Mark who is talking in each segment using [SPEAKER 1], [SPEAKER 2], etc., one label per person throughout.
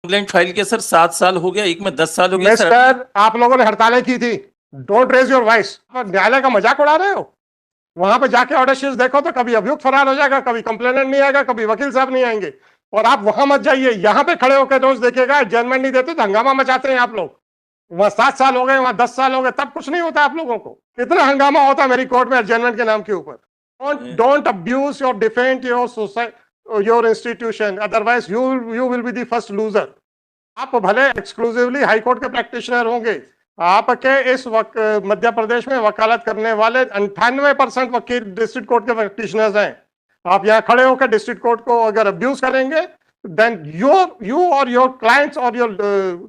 [SPEAKER 1] Complaint file किया sir 7 साल हो गया, एक में 10 साल हो गया सर।
[SPEAKER 2] मिस्टर, आप लोगों ने हड़तालें की थी, डोंट रेज योर वॉइस। न्यायालय का मजाक उड़ा रहे हो। वहां पे जाके ऑर्डर शीट्स देखो तो कभी अभियुक्त फरार हो जाएगा, कभी कंप्लेनेंट नहीं आएगा, कभी वकील साहब नहीं आएंगे। और आप वहां मत जाइए, यहाँ पे खड़े होकर रोज देखिएगा, एडजर्नमेंट नहीं देते तो हंगामा मचाते हैं आप लोग। वहां 7 साल हो गए, वहां 10 साल हो गए, तब कुछ नहीं होता आप लोगों को। कितना हंगामा होता है मेरी कोर्ट में एडजर्नमेंट के नाम के ऊपर। Don't abuse your defend your society, your institution, otherwise you will be the first loser. आप भले एक्सक्लूसिवली हाई कोर्ट के प्रैक्टिशनर होंगे, आपके इस मध्य प्रदेश में वकालत करने वाले 98% वकील डिस्ट्रिक्ट कोर्ट के प्रैक्टिशनर्स हैं। आप यहाँ खड़े होकर डिस्ट्रिक्ट कोर्ट को अगर अब्यूज करेंगे, then you or your clients or your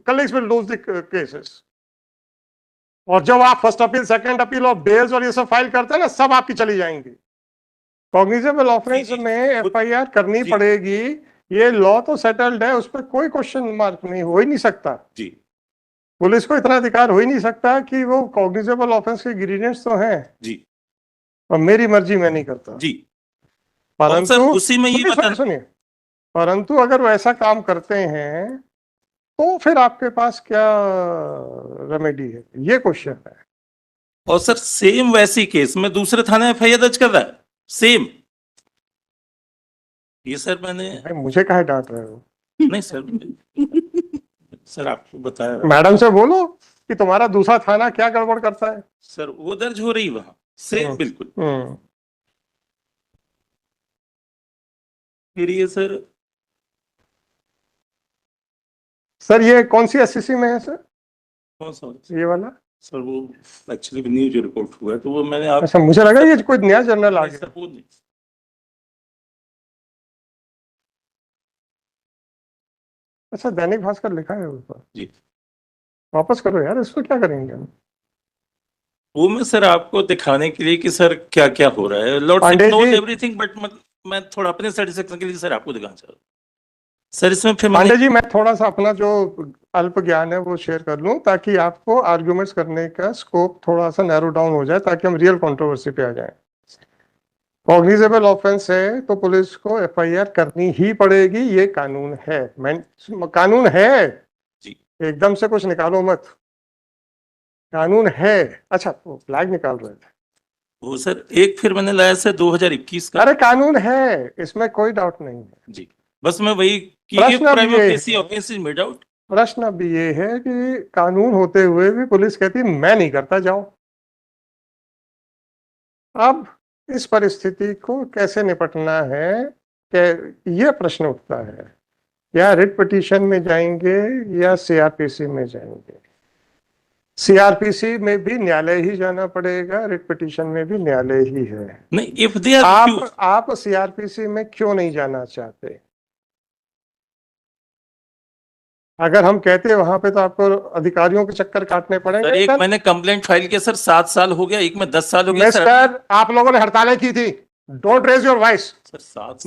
[SPEAKER 2] colleagues will lose the cases. और जब आप फर्स्ट अपील, सेकंड अपील और बेल्स और ये सब फाइल करते हैं ना, सब आपकी चली जाएंगी। कॉग्निजेबल ऑफेंस में एफआईआर करनी पड़ेगी, ये लॉ तो सेटल्ड है, उस पर कोई क्वेश्चन मार्क नहीं, हो ही नहीं सकता जी। पुलिस को इतना अधिकार हो ही नहीं सकता कि वो कॉग्निजेबल ऑफेंस के इंग्रेडिएंट्स तो हैं जी, और मेरी मर्जी मैं नहीं करता जी। परंतु
[SPEAKER 1] उसी में ये
[SPEAKER 2] सुनिए, परंतु अगर वो ऐसा काम करते हैं तो फिर आपके पास क्या रेमेडी है, ये क्वेश्चन है।
[SPEAKER 1] और सर सेम वैसी केस में दूसरे थाने एफआईआर दर्ज कर रहा है, सेम। ये सर मैंने
[SPEAKER 2] मुझे काहे डांट रहे हो?
[SPEAKER 1] नहीं सर, सर आपको बताया,
[SPEAKER 2] मैडम से बोलो कि तुम्हारा दूसरा थाना क्या गड़बड़ करता है।
[SPEAKER 1] सर वो दर्ज हो रही वहां सेम बिल्कुल। फिर ये
[SPEAKER 2] सर ये कौन सी एससीसी में है सर?
[SPEAKER 1] कौन सा
[SPEAKER 2] ये वाला?
[SPEAKER 1] सर वो एक्चुअली न्यूज रिपोर्ट हुआ है तो वो मैंने आप,
[SPEAKER 2] अच्छा, मुझे लगा ये कोई नया जर्नल आ गया। अच्छा, दैनिक भास्कर लिखा है ऊपर जी, वापस करो यार, इसको क्या करेंगे हम?
[SPEAKER 1] वो मैं सर आपको दिखाने के लिए कि सर क्या क्या हो रहा है, लॉर्ड नोज एवरीथिंग, बट मैं थोड़ा अपने सेटिस्फेक्शन के लिए सर आपको दिखाना चाह रहा हूँ सर। इसमें फिर
[SPEAKER 2] पांडे जी, मैं थोड़ा सा अपना जो अल्प ज्ञान है वो शेयर कर लूं, ताकि आपको आर्ग्यूमेंट्स करने का स्कोप थोड़ा सा नैरो डाउन हो जाए, ताकि हम रियल कंट्रोवर्सी पे आ जाएं। कॉग्निजेबल ऑफेंस है तो पुलिस को एफआईआर करनी ही पड़ेगी, ये कानून है। कानून है जी, एकदम से कुछ निकालो मत, कानून है। अच्छा, वो फ्लैग निकाल रहे थे
[SPEAKER 1] वो सर, एक फिर मैंने लाया सर 2021 का।
[SPEAKER 2] अरे कानून है, इसमें कोई डाउट नहीं है
[SPEAKER 1] जी, बस मैं वही कि
[SPEAKER 2] प्रश्न अब ये है कि कानून होते हुए भी पुलिस कहती मैं नहीं करता, जाओ। अब इस परिस्थिति को कैसे निपटना है, ये प्रश्न उठता है। या रिट पिटीशन में जाएंगे या सीआरपीसी में जाएंगे? सीआरपीसी में भी न्यायालय ही जाना पड़ेगा, रिट पिटीशन में भी न्यायालय ही है।
[SPEAKER 1] नहीं, इफ दे
[SPEAKER 2] आप सीआरपीसी में क्यों नहीं जाना चाहते? अगर हम कहते हैं वहां पे तो आपको अधिकारियों के चक्कर काटने पड़ेंगे।
[SPEAKER 1] सर एक मैंने कंप्लेंट फाइल किया सर 7 साल हो गया, एक में 10 साल हो गया।
[SPEAKER 2] मिस्टर, आप लोगों ने हड़तालें की थी, don't raise your voice.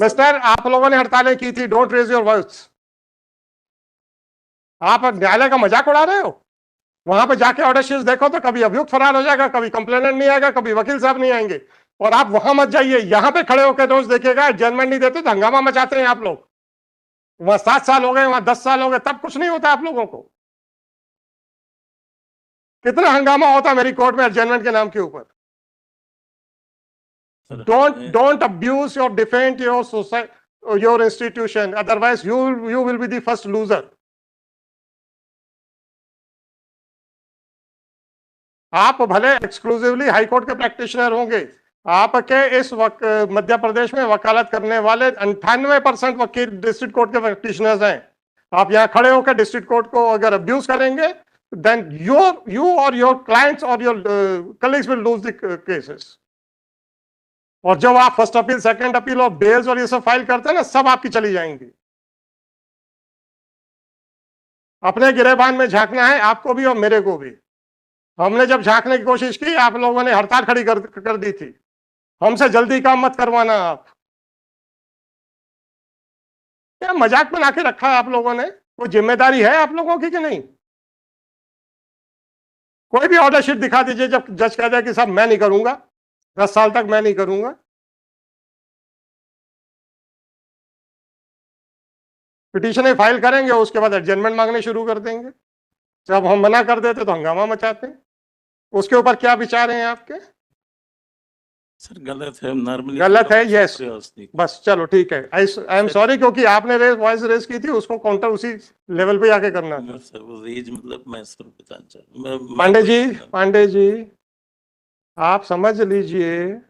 [SPEAKER 2] Mister, आप लोगों ने हड़तालें की थी, डोंट रेज योर वॉइस। आप न्यायालय का मजाक उड़ा रहे हो। वहां पे जाके ऑर्डर शीट्स देखो तो कभी अभियुक्त फरार हो जाएगा, कभी कंप्लेनेंट नहीं आएगा, कभी वकील साहब नहीं आएंगे। और आप वहां मत जाइए, यहाँ पे खड़े होकर रोज देखिएगा, एडजर्नमेंट नहीं देते तो हंगामा मचाते हैं आप लोग। वहां 7 साल हो गए, वहां 10 साल हो गए, तब कुछ नहीं होता आप लोगों को। कितना हंगामा होता है मेरी कोर्ट में एडजर्नमेंट के नाम के ऊपर। Don't abuse your defend your society, your institution, otherwise you will be the first loser. आप भले एक्सक्लूसिवली हाई कोर्ट के प्रैक्टिशनर होंगे, आपके इस मध्य प्रदेश में वकालत करने वाले 98% वकील डिस्ट्रिक्ट कोर्ट के प्रैक्टिशनर्स हैं। आप यहाँ खड़े होकर डिस्ट्रिक्ट कोर्ट को अगर अब्यूज करेंगे, then you or your clients or your colleagues will lose the cases. और जब आप फर्स्ट अपील, सेकंड अपील और बेल्स और ये सब फाइल करते हैं ना, सब आपकी चली जाएंगी। अपने गिरेबान में झांकना है आपको भी और मेरे को भी। हमने जब झांकने की कोशिश की, आप लोगों ने हड़ताल खड़ी कर दी थी। हमसे जल्दी काम मत करवाना आप। क्या मजाक बना के रखा है आप लोगों ने? कोई जिम्मेदारी है आप लोगों की कि नहीं? कोई भी ऑर्डर शीट दिखा दीजिए जब जज कह दे कि साहब मैं नहीं करूंगा, 10 साल तक मैं नहीं करूंगा। पिटीशन फाइल करेंगे, उसके बाद एडजमेंट मांगने शुरू कर देंगे। जब हम मना कर देते तो हंगामा मचाते हैं। उसके ऊपर क्या विचार हैं आपके?
[SPEAKER 1] सर गलत है, नॉर्मली
[SPEAKER 2] गलत है, यस।
[SPEAKER 1] प्रयास नहीं।
[SPEAKER 2] बस चलो ठीक है, आई एम सॉरी, क्योंकि आपने वॉइस रेस की थी, उसको काउंटर उसी लेवल पे आके करना था।
[SPEAKER 1] सर वो रेज मतलब मैं सर बताना चाहूँ
[SPEAKER 2] पांडे जी आप समझ लीजिए,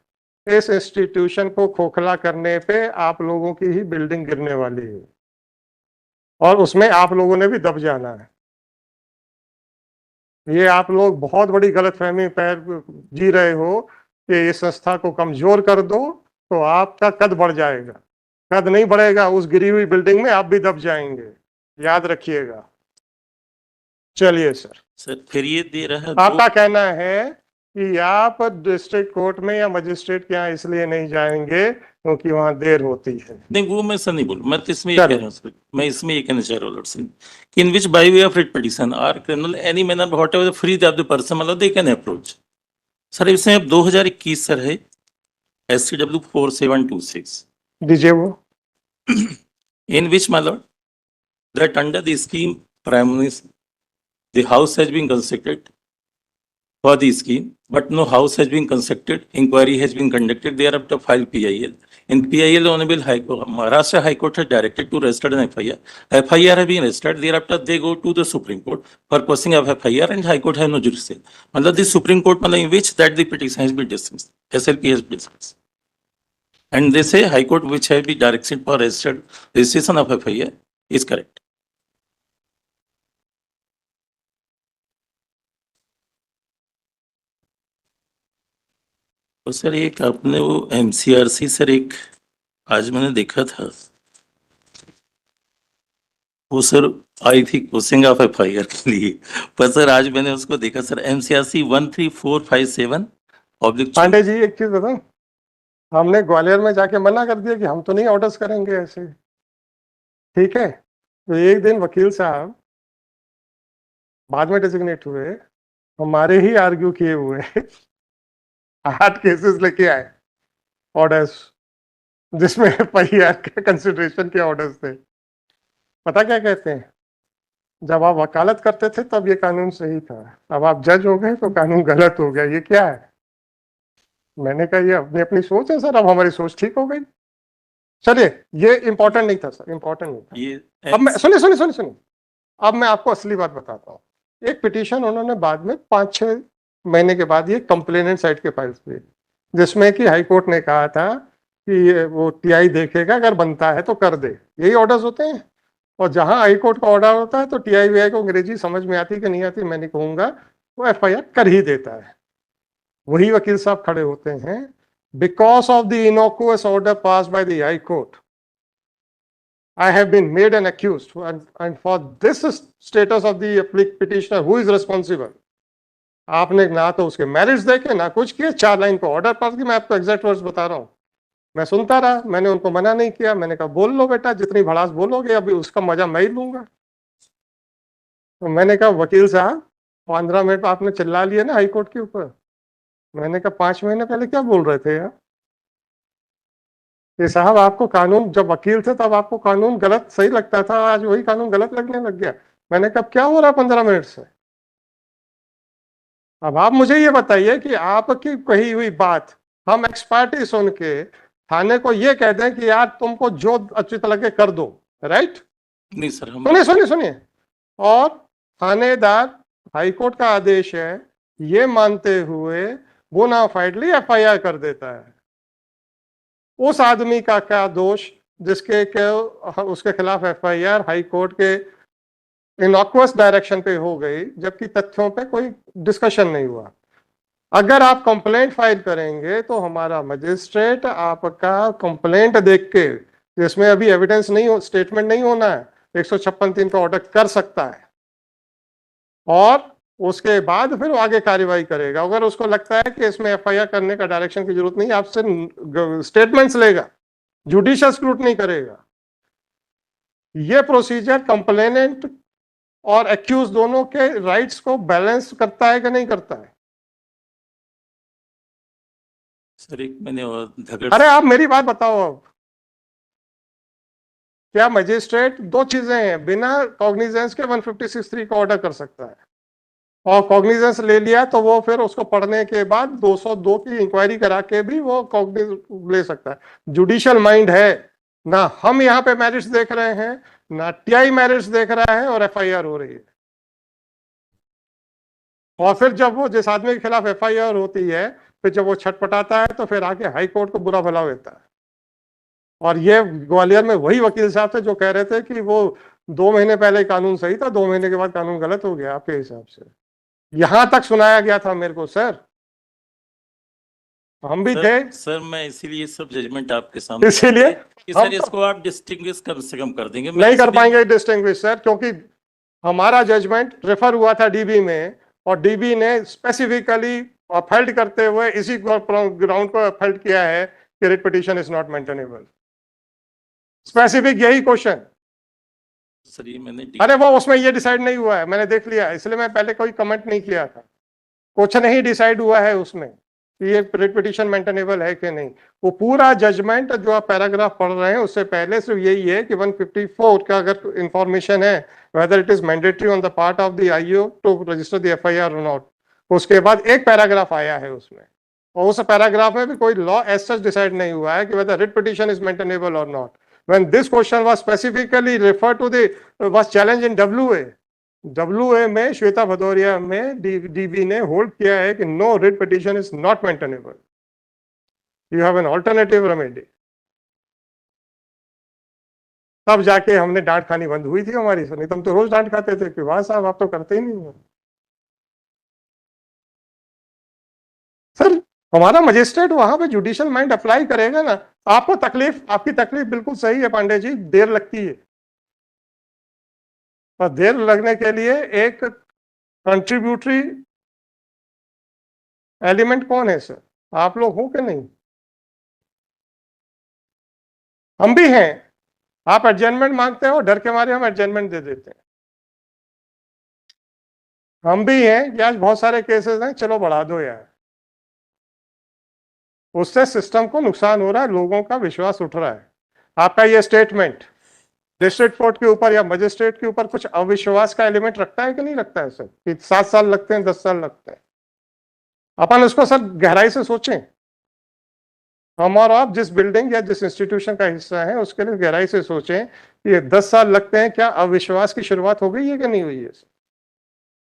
[SPEAKER 2] इस इंस्टीट्यूशन को खोखला करने पे आप लोगों की ही बिल्डिंग गिरने वाली है, और उसमें आप लोगों ने भी दब जाना है। ये आप लोग बहुत बड़ी गलतफहमी पैर जी रहे हो कि इस संस्था को कमजोर कर दो तो आपका कद बढ़ जाएगा। कद नहीं बढ़ेगा, उस गिरी हुई बिल्डिंग में आप भी दब जाएंगे, याद रखिएगा। चलिए सर,
[SPEAKER 1] सर फिर ये दे रहा है
[SPEAKER 2] आपका कहना है कि आप डिस्ट्रिक्ट कोर्ट में या मजिस्ट्रेट के यहाँ इसलिए नहीं जाएंगे क्योंकि वहां देर होती है।
[SPEAKER 1] नहीं, वो मैं सर नहीं बोलूँ, मैं तो इसमें ये कह रहा हूँ सर, मैं इसमें ये कहना चाह रहा हूँ लॉर्ड सिंह, कि in which by way of writ petition or criminal any manner whatever free that the person मतलब दे कैन अप्रोच। सर इसमें अब 2021 सर है SCW 4726
[SPEAKER 2] दीजिए वो।
[SPEAKER 1] in which my lord that under the scheme prime minister the house has been constructed for the scheme but no house has been constructed, inquiry has been conducted, thereafter filed PIL. In PIL honorable High Court, Maharashtra High Court has directed to register an FIR. FIR has been registered, thereafter they go to the Supreme Court for posting of FIR and High Court has no jurisdiction. मतलब the Supreme Court मतलब in which that the petition has been dismissed, SLP has been dismissed. And they say High Court which has been directed for registration of FIR is correct. तो sir एक आपने वो MCRC sir एक आज मैंने देखा था वो सर आई थी कोसिंग ऑफ FIR के लिए, पर सर आज मैंने उसको देखा sir MCRC 13457 oblique.
[SPEAKER 2] Pandey ji एक चीज बताऊं, हमने ग्वालियर में जाके मना कर दिया कि हम तो नहीं ऑर्डर्स करेंगे ऐसे, ठीक है? तो एक दिन वकील साहब बाद में डेजिग्नेट हुए, हमारे ही आर्ग्यू किए हुए 8 केसेस लेके आए ऑर्डर्स, जिसमें FIR के कंसिडरेशन के ऑर्डर्स थे। पता क्या कहते हैं, जब आप वकालत करते थे तब ये कानून सही था, अब आप जज हो गए तो कानून गलत हो गया, ये क्या है? मैंने कहा ये अपनी अपनी सोच है सर, अब हमारी सोच ठीक हो गई। चलिए, ये इंपॉर्टेंट नहीं था सर, इंपॉर्टेंट नहीं था।
[SPEAKER 1] ये
[SPEAKER 2] अब मैं सुनिए, अब मैं आपको असली बात बताता हूँ। एक पिटीशन उन्होंने बाद में 5-6 महीने के बाद ये कंप्लेनेंट साइड के फाइल्स पे, जिसमें कि हाई कोर्ट ने कहा था कि वो TI देखेगा, अगर बनता है तो कर दे, यही ऑर्डर्स होते हैं। और जहां हाई कोर्ट का ऑर्डर होता है तो TI को अंग्रेजी समझ में आती कि नहीं आती मैं नहीं कहूंगा, वो FIR कर ही देता है। वही वकील साहब खड़े होते हैं, because of the innocuous order pass by the High Court I have been made an accused, and for this status of the petitioner, who is responsible? आपने ना तो उसके मेरिट्स देखे ना कुछ किए, 4 लाइन को ऑर्डर पास की। मैं आपको एग्जैक्ट वर्ड्स बता रहा हूँ, मैं सुनता रहा, मैंने उनको मना नहीं किया, मैंने कहा बोल लो बेटा, जितनी भड़ास बोलोगे अभी उसका मजा मैं ही लूंगा। तो मैंने कहा वकील साहब 15 मिनट आपने चिल्ला लिया ना हाईकोर्ट के ऊपर, मैंने कहा 5 महीने पहले क्या बोल रहे थे यार? ये साहब आपको कानून, जब वकील थे तब आपको कानून गलत सही लगता था, आज वही कानून गलत लगने लग गया। मैंने कहा क्या हो रहा है 15 मिनट से? अब आप मुझे ये बताइए कि आपकी कही हुई बात हम एक्सपर्टी सुन के थाने को ये कह दें कि यार तुमको जो उचित लगे कर दो, राइट?
[SPEAKER 1] नहीं सर हम
[SPEAKER 2] सुनिए, और थानेदार हाईकोर्ट का आदेश है ये मानते हुए बोनाफाइडली FIR कर देता है। उस आदमी का क्या दोष जिसके के उसके खिलाफ FIR हाई कोर्ट के इनॉक्वस डायरेक्शन पे हो गई, जबकि तथ्यों पे कोई डिस्कशन नहीं हुआ। अगर आप कंप्लेंट फाइल करेंगे तो हमारा मजिस्ट्रेट आपका कंप्लेंट देख के, जिसमें अभी एविडेंस नहीं हो, स्टेटमेंट नहीं होना है, 156(3) का ऑर्डर कर सकता है, और उसके बाद फिर वो आगे कार्रवाई करेगा। अगर उसको लगता है कि इसमें FIR करने का डायरेक्शन की जरूरत नहीं, आपसे स्टेटमेंट्स लेगा, जुडिशियल स्क्रूटनी करेगा। ये प्रोसीजर कंप्लेनेंट और एक्यूज दोनों के राइट्स को बैलेंस करता है कि नहीं करता है?
[SPEAKER 1] सर एक मैंने और
[SPEAKER 2] अरे आप मेरी बात बताओ अब। क्या मजिस्ट्रेट, दो चीजें हैं, बिना कॉग्निजेंस के 156(3) का ऑर्डर कर सकता है, और कॉग्निजेंस ले लिया तो वो फिर उसको पढ़ने के बाद 202 की इंक्वायरी करा के भी वो कॉग्निज ले सकता है। जुडिशियल माइंड है ना, हम यहाँ पे मैरिट्स देख रहे हैं ना, टीआई मैरिट्स देख रहा है, और एफआईआर हो रही है। और फिर जब वो जिस आदमी के खिलाफ एफआईआर होती है, फिर जब वो छटपटाता है तो फिर आके हाई कोर्ट को बुरा भला देता है। और ये ग्वालियर में वही वकील साहब थे जो कह रहे थे कि वो 2 महीने पहले कानून सही था, 2 महीने के बाद कानून गलत हो गया आपके हिसाब से। यहां तक सुनाया गया था मेरे को सर, हम भी थे।
[SPEAKER 1] सर मैं इसीलिए सब जजमेंट आपके सामने
[SPEAKER 2] इसीलिए
[SPEAKER 1] कि
[SPEAKER 2] हम
[SPEAKER 1] सर इसको आप डिस्टिंग्विश कम से कम कर देंगे।
[SPEAKER 2] नहीं कर पाएंगे डिस्टिंग्विश सर, क्योंकि हमारा जजमेंट रेफर हुआ था डीबी में, और डीबी ने स्पेसिफिकली अपहेल्ड करते हुए इसी ग्राउंड को अपहेल्ड किया है कि writ petition is not maintainable. Specific यही क्वेश्चन।
[SPEAKER 1] सर ये मैंने
[SPEAKER 2] अरे वो उसमें ये डिसाइड नहीं हुआ है, मैंने देख लिया, इसलिए मैं पहले कोई कमेंट नहीं किया था। क्वेश्चन ही डिसाइड हुआ है उसमें कि ये रिट पिटीशन मेंटेनेबल है कि नहीं। वो पूरा जजमेंट जो आप पैराग्राफ पढ़ रहे हैं उससे पहले सिर्फ यही है कि 154 का अगर इंफॉर्मेशन है, whether it is mandatory on the part of the IO to register the FIR और नॉट। उसके बाद एक पैराग्राफ आया है उसमें, और उस पैराग्राफ में भी कोई लॉ एज सच डिसाइड नहीं हुआ है कि whether writ petition is maintainable और not. When this question was specifically referred to the was challenged in WA, WA में श्वेता भदौरिया में डीबी ने होल्ड किया है कि no writ petition is not maintainable, you have an alternative remedy. तब जाके हमने डांट खानी बंद हुई थी हमारी, नहीं तो हम तो रोज डांट खाते थे कि वाह साहब आप तो करते ही नहीं हो। सर हमारा मजिस्ट्रेट वहां पे जुडिशियल माइंड अप्लाई करेगा ना। आपको तकलीफ, आपकी तकलीफ बिल्कुल सही है पांडे जी, देर लगती है, और देर लगने के लिए एक कंट्रीब्यूटरी एलिमेंट कौन है सर? आप लोग हो कि नहीं? हम भी हैं। आप एडजमेंट मांगते हो, डर के मारे हम एडजमेंट दे देते हैं। हम भी हैं कि आज बहुत सारे केसेस हैं, चलो बढ़ा दो यार। उससे सिस्टम को नुकसान हो रहा है, लोगों का विश्वास उठ रहा है। आपका ये स्टेटमेंट डिस्ट्रिक्ट कोर्ट के ऊपर या मजिस्ट्रेट के ऊपर कुछ अविश्वास का एलिमेंट रखता है कि नहीं रखता है सर? कि 7 साल लगते हैं, 10 साल लगते हैं। अपन उसको सर गहराई से सोचें। हम और आप जिस बिल्डिंग या जिस इंस्टीट्यूशन का हिस्सा है उसके लिए गहराई से सोचें कि ये 10 साल लगते हैं, क्या अविश्वास की शुरुआत हो गई है कि नहीं हुई है सर?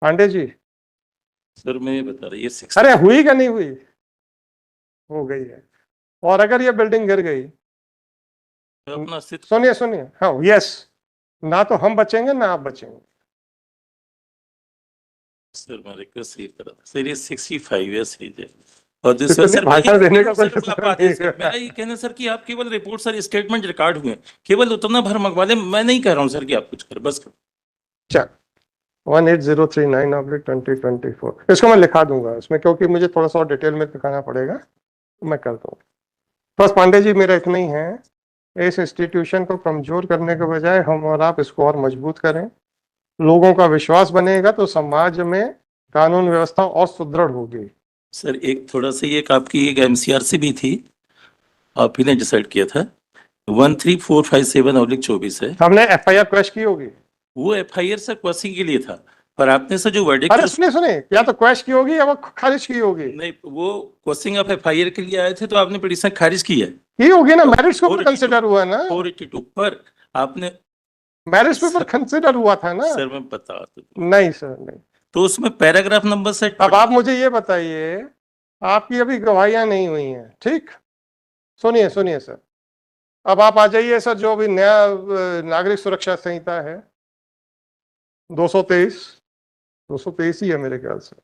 [SPEAKER 2] पांडे जी
[SPEAKER 1] सर मैं ये बता रही है
[SPEAKER 2] अरे हुई क्या नहीं हुई? हो गई है। और अगर ये बिल्डिंग गिर गई,
[SPEAKER 1] अपना
[SPEAKER 2] सुनिए सुनिए, हाँ यस, ना तो हम बचेंगे ना आप बचेंगे।
[SPEAKER 1] सर मैं रिक्वेस्ट ये कर रहा था सर, ये 65 ईयर्स एज है, और दूसरा
[SPEAKER 2] इतनी
[SPEAKER 1] सर
[SPEAKER 2] भाषण देने का कोई
[SPEAKER 1] सर,
[SPEAKER 2] मतलब
[SPEAKER 1] आप
[SPEAKER 2] नहीं
[SPEAKER 1] सर,
[SPEAKER 2] है।
[SPEAKER 1] मेरा ये कहना सर कि आप केवल रिपोर्ट सर स्टेटमेंट रिकॉर्ड हुए, केवल उतना भर मंगवा लें। मैं नहीं कह रहा हूँ सर कि आप कुछ कर, बस कर।
[SPEAKER 2] चल 18039/2024 इसको मैं लिखा दूंगा इसमें, क्योंकि मुझे थोड़ा सा और डिटेल में दिखाना पड़ेगा, तो मैं कर दूंगा। बस पांडे जी मेरा इतना ही है, इस इंस्टीट्यूशन को कमजोर करने के बजाय हम और आप इसको और मजबूत करें, लोगों का विश्वास बनेगा तो समाज में कानून व्यवस्था और सुदृढ़ होगी।
[SPEAKER 1] सर एक थोड़ा सा ये आपकी एक एमसीआरसी भी थी, आप ही ने डिसाइड किया था, 13457/24 है।
[SPEAKER 2] हमने एफआईआर क्रश की होगी।
[SPEAKER 1] वो एफआईआर सर क्वेश्चन के लिए था, पर आपने सर जो वर्डिक्ट,
[SPEAKER 2] अरे सुनिए सुनिए, या तो क्रश की होगी या वो खारिज की होगी।
[SPEAKER 1] नहीं वो क्वेश्चन आप एफआईआर के लिए आए थे तो आपने पिटीशन खारिज की है,
[SPEAKER 2] की होगी ना, मेरिट्स को कंसिडर हुआ ना,
[SPEAKER 1] 482 पर आपने
[SPEAKER 2] मैरिज पेपर कंसिडर हुआ था ना।
[SPEAKER 1] सर मैं बता दूं,
[SPEAKER 2] नहीं सर नहीं।
[SPEAKER 1] तो उसमें पैराग्राफ नंबर से
[SPEAKER 2] अब आप मुझे ये बताइए, आपकी अभी गवाहियां नहीं हुई हैं, ठीक? सुनिए सुनिए सर, अब आप आ जाइए सर, जो अभी नया नागरिक सुरक्षा संहिता है 223 ही है मेरे ख्याल से।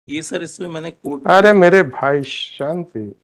[SPEAKER 1] ये सर इसमें मैंने कोर्ट,
[SPEAKER 2] अरे मेरे भाई शांति,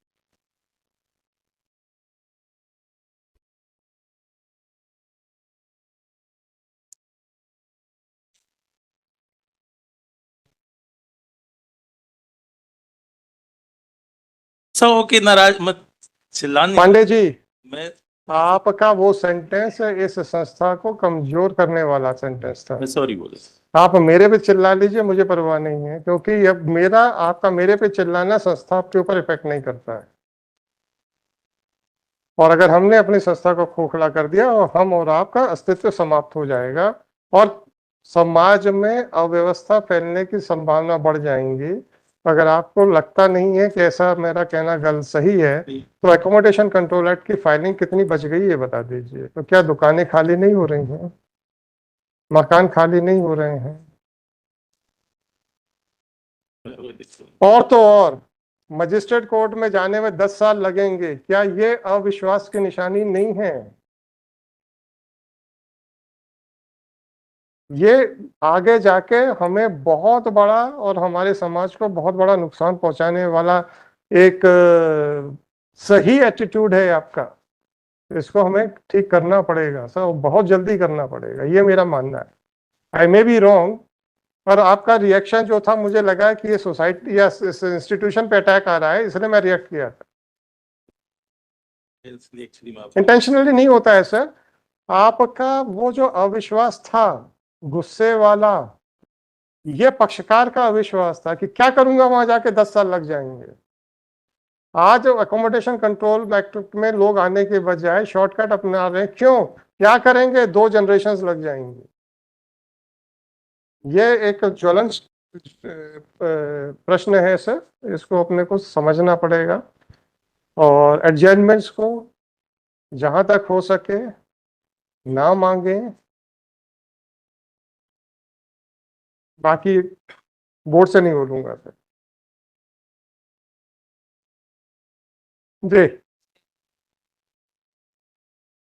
[SPEAKER 1] ऐसा हो कि नाराज मत चिल्लाने,
[SPEAKER 2] पांडे जी
[SPEAKER 1] मैं
[SPEAKER 2] आपका वो सेंटेंस इस संस्था को कमजोर करने वाला सेंटेंस था।
[SPEAKER 1] सॉरी बोले।
[SPEAKER 2] आप मेरे पे चिल्ला लीजिए, मुझे परवाह नहीं है, क्योंकि अब आपका मेरे पे चिल्लाना संस्था के ऊपर इफेक्ट नहीं करता है। और अगर हमने अपनी संस्था को खोखला कर दिया और हम और आपका अस्तित्व समाप्त हो जाएगा और समाज में अव्यवस्था फैलने की संभावना बढ़ जाएंगी। अगर आपको लगता नहीं है कि ऐसा मेरा कहना गलत सही है, तो एकोमोडेशन कंट्रोल एक्ट की फाइलिंग कितनी बच गई है बता दीजिए। तो क्या दुकानें खाली नहीं हो रही हैं, मकान खाली नहीं हो रहे हैं? और तो और मजिस्ट्रेट कोर्ट में जाने में 10 साल लगेंगे, क्या ये अविश्वास की निशानी नहीं है? ये आगे जाके हमें बहुत बड़ा और हमारे समाज को बहुत बड़ा नुकसान पहुंचाने वाला एक सही एटीट्यूड है आपका। इसको हमें ठीक करना पड़ेगा सर, बहुत जल्दी करना पड़ेगा, ये मेरा मानना है। आई मे बी रॉन्ग, पर आपका रिएक्शन जो था, मुझे लगा कि ये सोसाइटी या इस इंस्टीट्यूशन पे अटैक आ रहा है, इसलिए मैं रिएक्ट किया था। इंटेंशनली नहीं होता है सर। आपका वो जो अविश्वास था, गुस्से वाला, ये पक्षकार का अविश्वास था कि क्या करूंगा वहां जाके 10 साल लग जाएंगे। आज अकोमोडेशन कंट्रोल एक्ट में लोग आने के बजाय शॉर्टकट अपना रहे हैं। क्यों? क्या करेंगे? 2 जनरेशन लग जाएंगे। ये एक ज्वलन प्रश्न है सर, इसको अपने को समझना पड़ेगा और एडजस्टमेंट्स को जहां तक हो सके ना मांगे। बाकी बोर्ड से नहीं बोलूंगा सर जी।